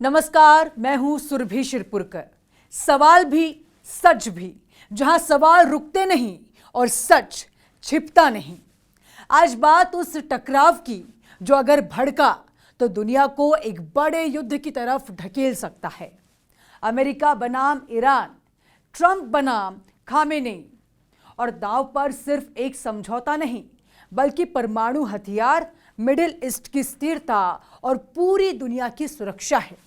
नमस्कार, मैं हूं सुरभि शिरपुरकर। सवाल भी सच भी, जहां सवाल रुकते नहीं और सच छिपता नहीं। आज बात उस टकराव की जो अगर भड़का तो दुनिया को एक बड़े युद्ध की तरफ ढकेल सकता है। अमेरिका बनाम ईरान, ट्रंप बनाम खामेनेई, और दांव पर सिर्फ एक समझौता नहीं बल्कि परमाणु हथियार, मिडिल ईस्ट की स्थिरता और पूरी दुनिया की सुरक्षा है।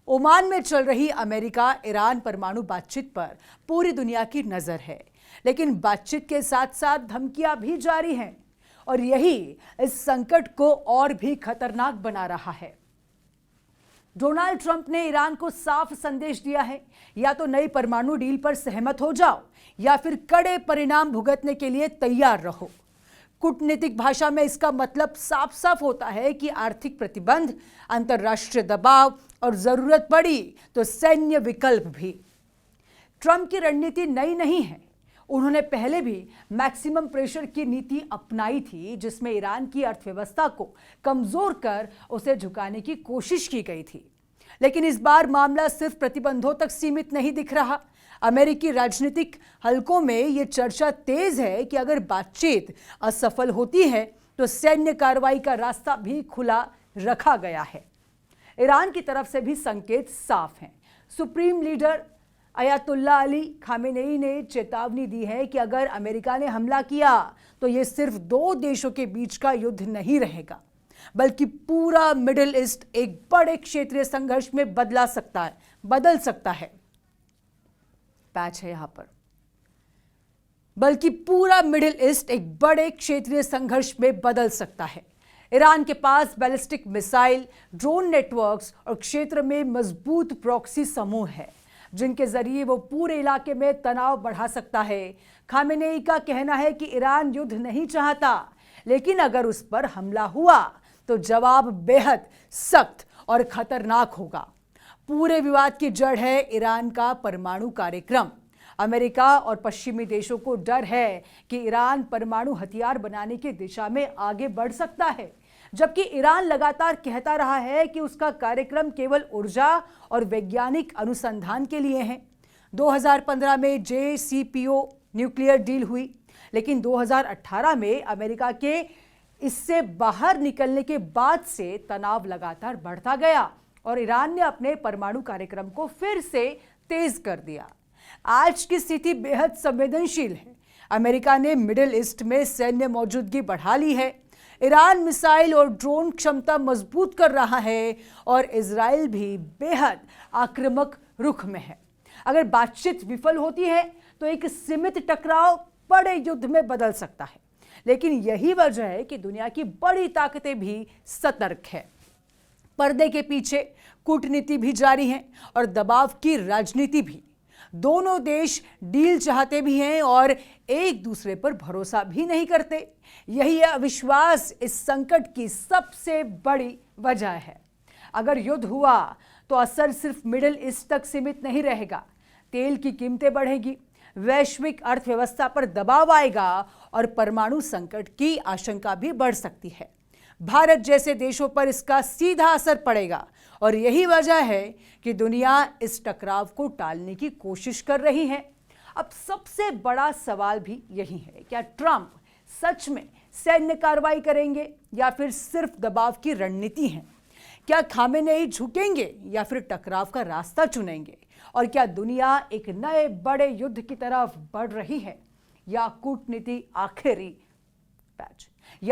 ओमान में चल रही अमेरिका ईरान परमाणु बातचीत पर पूरी दुनिया की नजर है, लेकिन बातचीत के साथ साथ धमकियां भी जारी हैं और यही इस संकट को और भी खतरनाक बना रहा है। डोनाल्ड ट्रंप ने ईरान को साफ संदेश दिया है, या तो नई परमाणु डील पर सहमत हो जाओ या फिर कड़े परिणाम भुगतने के लिए तैयार रहो। कूटनीतिक भाषा में इसका मतलब साफ साफ होता है कि आर्थिक प्रतिबंध, अंतर्राष्ट्रीय दबाव और जरूरत पड़ी तो सैन्य विकल्प भी। ट्रंप की रणनीति नई नहीं है। उन्होंने पहले भी मैक्सिमम प्रेशर की नीति अपनाई थी, जिसमें ईरान की अर्थव्यवस्था को कमजोर कर उसे झुकाने की कोशिश की गई थी। लेकिन इस बार मामला सिर्फ प्रतिबंधों तक सीमित नहीं दिख रहा। अमेरिकी राजनीतिक हलकों में यह चर्चा तेज है कि अगर बातचीत असफल होती है तो सैन्य कार्रवाई का रास्ता भी खुला रखा गया है। ईरान की तरफ से भी संकेत साफ हैं। Supreme leader Ayatollah Ali Khamenei ने चेतावनी दी है कि अगर अमेरिका ने हमला किया तो यह सिर्फ दो देशों के बीच का युद्ध नहीं रहेगा, बल्कि पूरा मिडिल ईस्ट एक बड़े क्षेत्रीय संघर्ष में बदल सकता है। पैच है यहां पर। बल्कि पूरा मिडिल ईस्ट एक बड़े क्षेत्रीय संघर्ष में बदल सकता है। ईरान के पास बैलिस्टिक मिसाइल, ड्रोन नेटवर्क्स और क्षेत्र में मजबूत प्रॉक्सी समूह है, जिनके जरिए वो पूरे इलाके में तनाव बढ़ा सकता है। खामेनेई का कहना है कि ईरान युद्ध नहीं चाहता, लेकिन अगर उस पर हमला हुआ तो जवाब बेहद सख्त और खतरनाक होगा। पूरे विवाद की जड़ है ईरान का परमाणु कार्यक्रम। अमेरिका और पश्चिमी देशों को डर है कि ईरान परमाणु हथियार बनाने की दिशा में आगे बढ़ सकता है, जबकि ईरान लगातार कहता रहा है कि उसका कार्यक्रम केवल ऊर्जा और वैज्ञानिक अनुसंधान के लिए है। 2015 में JCPO न्यूक्लियर डील हुई, लेकिन 2018 में अमेरिका के इससे बाहर निकलने के बाद से तनाव लगातार बढ़ता गया और ईरान ने अपने परमाणु कार्यक्रम को फिर से तेज कर दिया। आज की स्थिति बेहद संवेदनशील है। अमेरिका ने मिडिल ईस्ट में सैन्य मौजूदगी बढ़ा ली है। ईरान मिसाइल और ड्रोन क्षमता मजबूत कर रहा है और इजराइल भी बेहद आक्रामक रुख में है। अगर बातचीत विफल होती है तो एक सीमित टकराव बड़े युद्ध में बदल सकता है। लेकिन यही वजह है कि दुनिया की बड़ी ताकतें भी सतर्क है। पर्दे के पीछे कूटनीति भी जारी है और दबाव की राजनीति भी। दोनों देश डील चाहते भी हैं और एक दूसरे पर भरोसा भी नहीं करते। यही अविश्वास इस संकट की सबसे बड़ी वजह है। अगर युद्ध हुआ तो असर सिर्फ मिडिल ईस्ट तक सीमित नहीं रहेगा। तेल की कीमतें बढ़ेगी, वैश्विक अर्थव्यवस्था पर दबाव आएगा और परमाणु संकट की आशंका भी बढ़ सकती है। भारत जैसे देशों पर इसका सीधा असर पड़ेगा और यही वजह है कि दुनिया इस टकराव को टालने की कोशिश कर रही है। अब सबसे बड़ा सवाल भी यही है, क्या ट्रंप सच में सैन्य कार्रवाई करेंगे या फिर सिर्फ दबाव की रणनीति है? क्या खामेनेई झुकेंगे या फिर टकराव का रास्ता चुनेंगे? और क्या दुनिया एक नए बड़े युद्ध की तरफ बढ़ रही है या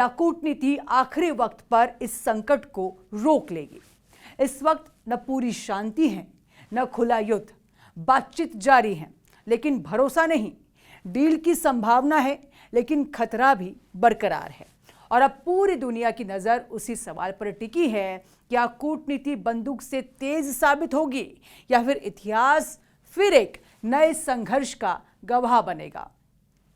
कूटनीति आखिरी वक्त पर इस संकट को रोक लेगी? इस वक्त न पूरी शांति है न खुला युद्ध। बातचीत जारी है लेकिन भरोसा नहीं। डील की संभावना है लेकिन खतरा भी बरकरार है। और अब पूरी दुनिया की नजर उसी सवाल पर टिकी है, क्या कूटनीति बंदूक से तेज साबित होगी या फिर इतिहास फिर एक नए संघर्ष का गवाह बनेगा?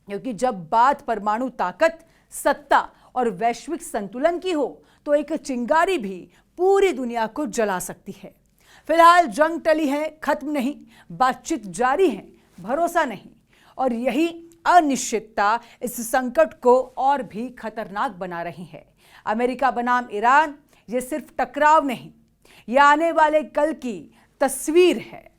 क्योंकि जब बात परमाणु ताकत, सत्ता और वैश्विक संतुलन की हो तो एक चिंगारी भी पूरी दुनिया को जला सकती है। फिलहाल जंग टली है, खत्म नहीं। बातचीत जारी है, भरोसा नहीं। और यही अनिश्चितता इस संकट को और भी खतरनाक बना रही है। अमेरिका बनाम ईरान ये सिर्फ टकराव नहीं, यह आने वाले कल की तस्वीर है।